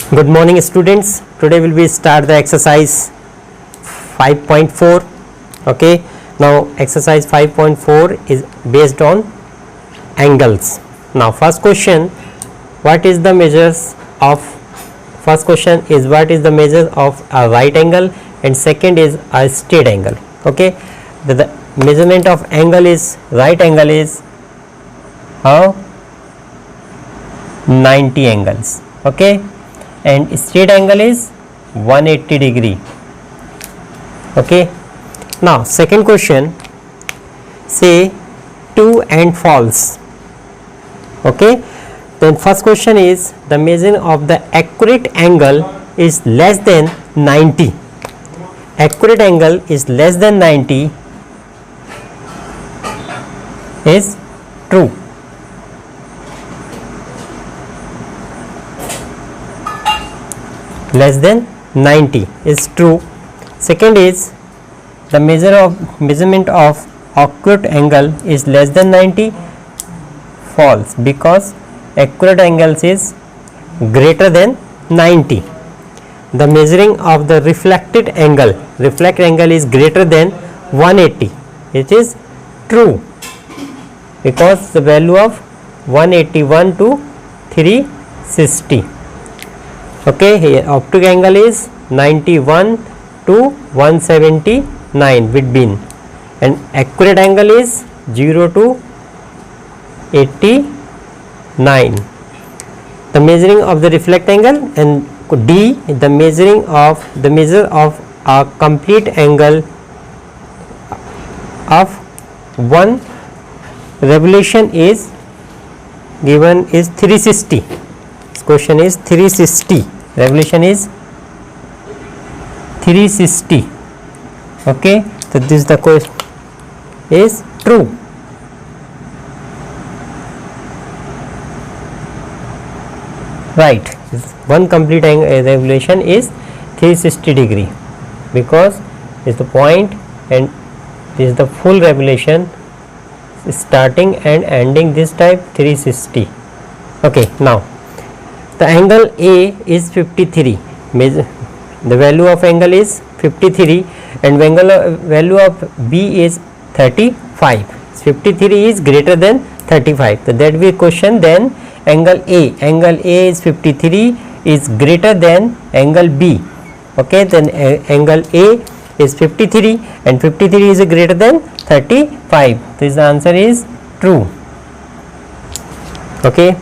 Good morning students. Today will be start the exercise 5.4. Okay, now exercise 5.4 is based on angles. Now what is the measures of first question is what is the measure of a right angle, and second is a straight angle. Okay, the measurement of angle is right angle is 90 angles. Okay, and straight angle is 180 degree. Okay, now second question, say true and false. Okay, then first question is the measure of the accurate angle is less than 90. Accurate angle is less than 90 is true. Less than 90 is true. Second is the measurement of accurate angle is less than 90, false, because accurate angles is greater than 90. The measuring of the reflected angle is greater than 180, it is true, because the value of 181 to 360. Okay, here optic angle is 91 to 179 between, and accurate angle is 0 to 89. The measuring of the reflect angle, and D, the measure of a complete angle of one revolution is given is 360. This question is 360, revolution is 360. Okay, so this the question is true. Right, one complete revolution is 360 degree, because is the point and this is the full revolution starting and ending this type 360. Okay, now the angle A is 53, the value of angle is 53, and value of B is 35. 53 is greater than 35, so that will be question. Then angle A is 53 is greater than angle B. Okay, then angle A is 53 and 53 is greater than 35. This answer is true. Okay,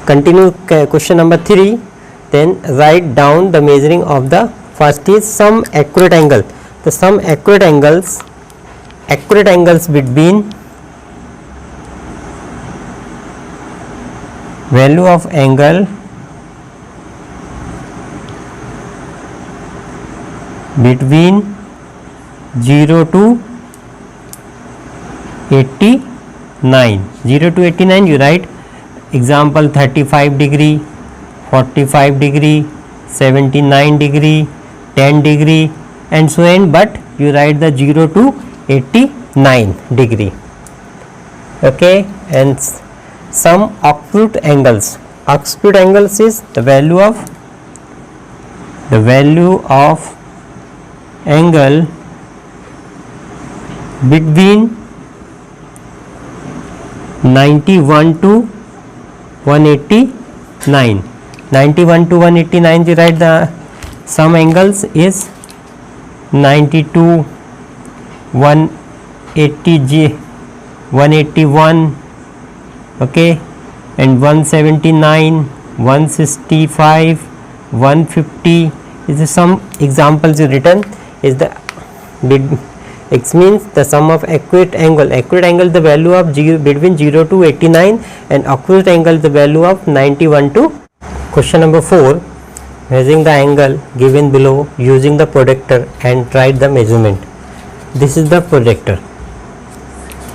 continue question number 3. Then write down the measuring of the first is some accurate angle. The some accurate angles between value of angle between 0 to 89. 0 to 89 you write example 35 degree, 45 degree, 79 degree, 10 degree and so on, but you write the 0 to 89 degree. Okay, and some acute angles. Acute angles is the value of angle between 91 to 189. 91 to 189 you write the some angles is 92, 180 181. Okay, and 179, 165, 150 is some examples you written is the X means the sum of accurate angle the value of between 0 to 89 and acute angle the value of 91 to. Question number 4, measuring the angle given below using the projector and write the measurement. This is the projector.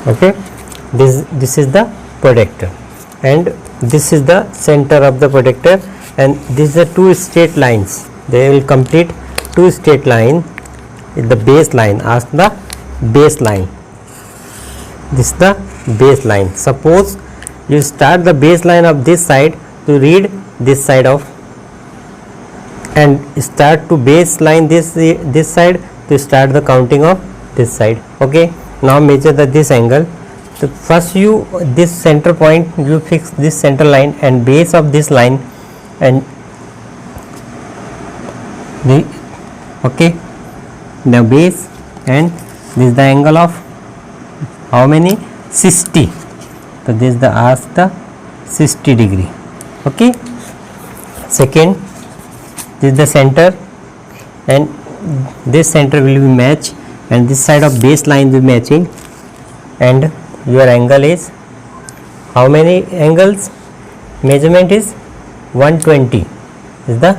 Okay, this is the projector and this is the center of the projector, and these are two straight lines. They will complete two straight line. The baseline, ask the baseline. This is the baseline. Suppose you start the baseline of this side to read this side of and start to baseline this side to start the counting of this side. Okay, now measure this angle. So first you this center point you fix this center line and base of this line and the base, and this is the angle of how many 60. So this is the ask the 60 degree. Okay, second, this is the center and this center will be match and this side of baseline will be matching, and your angle is how many angles? Measurement is 120, is the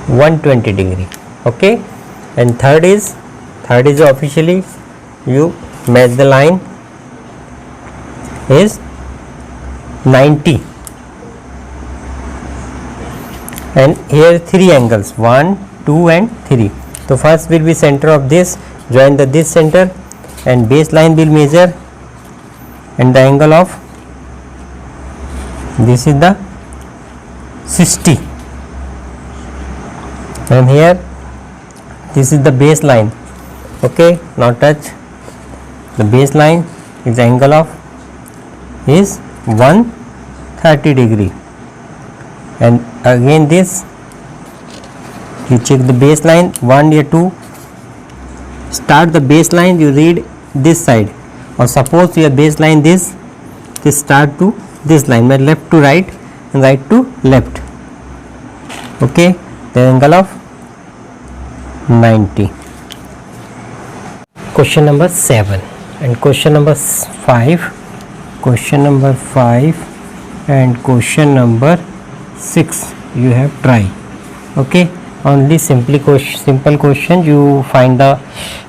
120 degree. Okay, and third is officially you match the line is 90, and here 3 angles 1, 2 and 3. So first will be center of this, join this center and baseline will measure, and the angle of this is the 60, and here this is the baseline. Okay, now touch the baseline is angle of is 130 degree, and again this you check the baseline 1 or 2, start the baseline you read this side, or suppose your baseline this start to this line, but left to right and right to left. Okay, the angle of 90. Question number 7 and question number 5, question number 5 and question number 6 you have try. Okay, only simple question you find the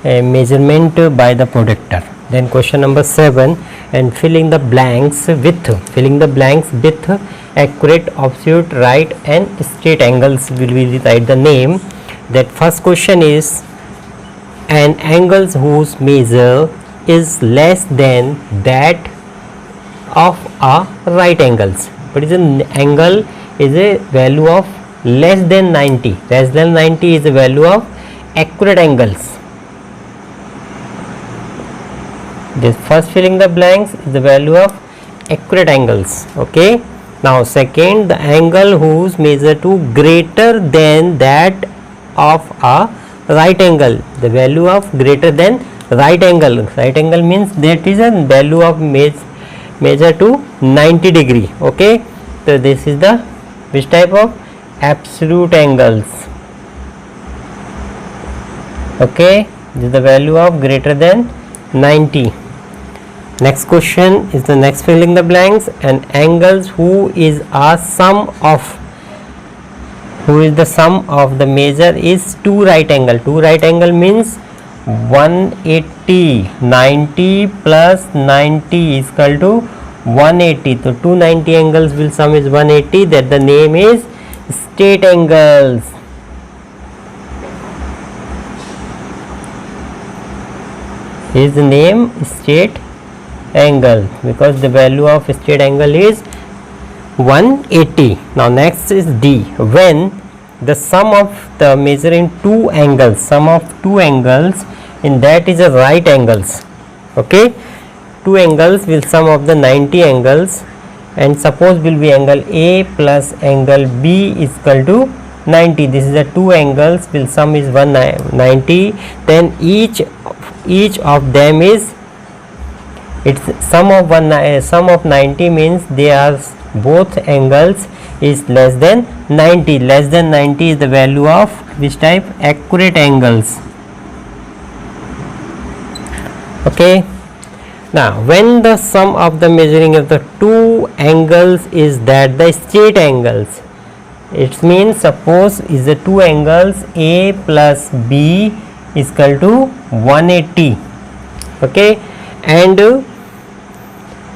measurement by the projector. Then question number 7 and filling the blanks with accurate, absolute, right and straight angles will be write the name. That first question is an angle whose measure is less than that of a right angles. What is an angle? Is a value of less than 90. Less than 90 is a value of accurate angles. This first filling the blanks is the value of accurate angles. Okay. Now second, the angle whose measure to greater than that of a right angle. The value of greater than right angle. Right angle means that is a value of measure to 90 degree. Okay. So this is the which type of absolute angles. Okay, this is the value of greater than 90. Next question is the next filling the blanks, and angles who is the sum of the measure is 2 right angle. 2 right angle means 180. 90 plus 90 is equal to 180. So 290 angles will sum is 180. That the name is straight angles. Is the name straight angle because the value of straight angle is 180. Now next is D. When the sum of the measuring two angles, in that is a right angles. Okay, two angles will sum of the 90 angles, and suppose will be angle A plus angle B is equal to 90. This is the two angles will sum is 190. Then each of them is its sum of 90 means they are both angles is less than 90. Less than 90 is the value of which type? Accurate angles. Okay. Now when the sum of the measuring of the two angles is that the straight angles, it means suppose is the two angles A plus B is equal to 180. Okay, and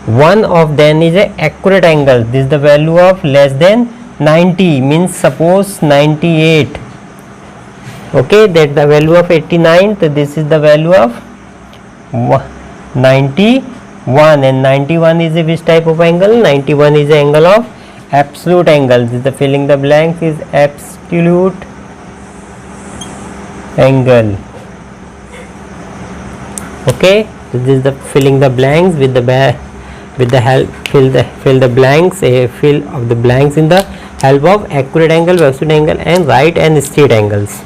one of them is a accurate angle. This is the value of less than 90 means suppose 98. Okay, that the value of 89. So this is the value of 98. 1 and 91 is a which type of angle? 91 is the angle of absolute angle. This is the filling the blanks is absolute angle. Okay, so this is the filling the blanks with the help fill the blanks, fill of the blanks in the help of accurate angle, absolute angle and right and straight angles.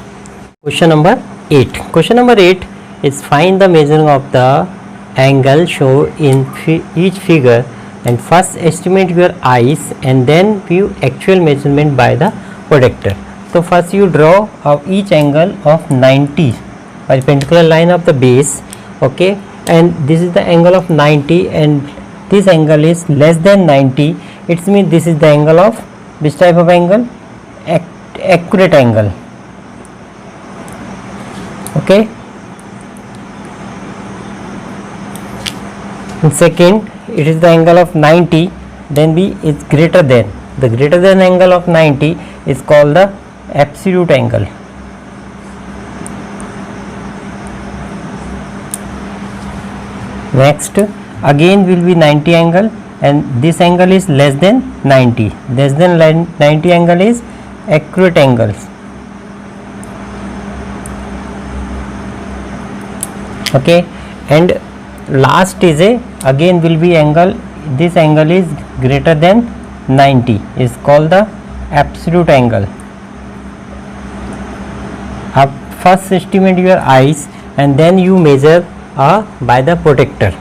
Question number 8. Question number 8 is find the measuring of the angle shown in each figure and first estimate your eyes and then view actual measurement by the projector. So first you draw of each angle of 90 perpendicular line of the base. Okay, and this is the angle of 90 and this angle is less than 90. It means this is the angle of which type of angle? Accurate angle. Okay, and second it is the angle of 90, then B is greater than, the greater than angle of 90 is called the absolute angle. Next again will be 90 angle and this angle is less than 90, less than 90 angle is accurate angles. Okay, and last is a again will be angle, this angle is greater than 90 is called the absolute angle. First estimate your eyes and then you measure by the protractor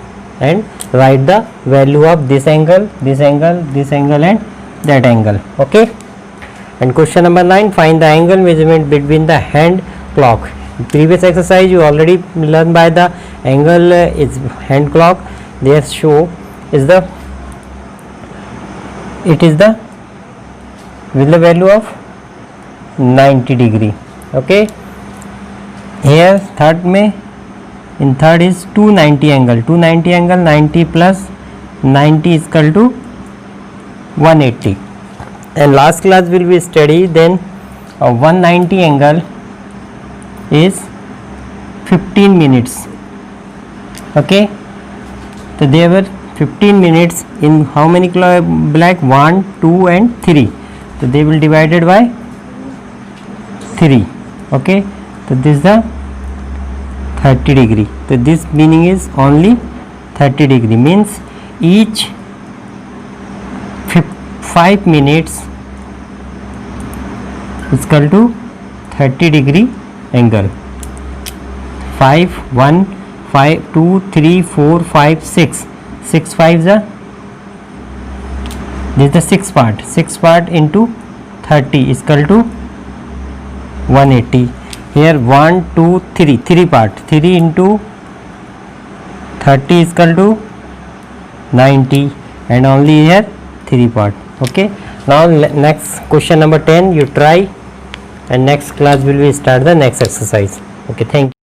and write the value of this angle, this angle, this angle and that angle. Okay, and question number 9, find the angle measurement between the hand clock. Previous exercise you already learned by the angle is hand clock. There show is the, it is the with the value of 90 degree. Okay, here third में in third is 290 angle, 290 angle 90 plus 90 is equal to 180 and last class will be study then 190 angle is 15 minutes. Okay, so there were 15 minutes in how many black? 1, 2 and 3, so they will divided by 3. Okay, so this is the 30 degree, so this meaning is only 30 degree means each 5 minutes is equal to 30 degree angle. 5 1 5 2 3 4 5 6 6 5 the, this is the 6 part into 30 is equal to 180. Here 1 2 3 part, 3 into 30 is equal to 90 and only here 3 part. Okay, now next question number 10 you try and next class will we start the next exercise. Okay, thank you.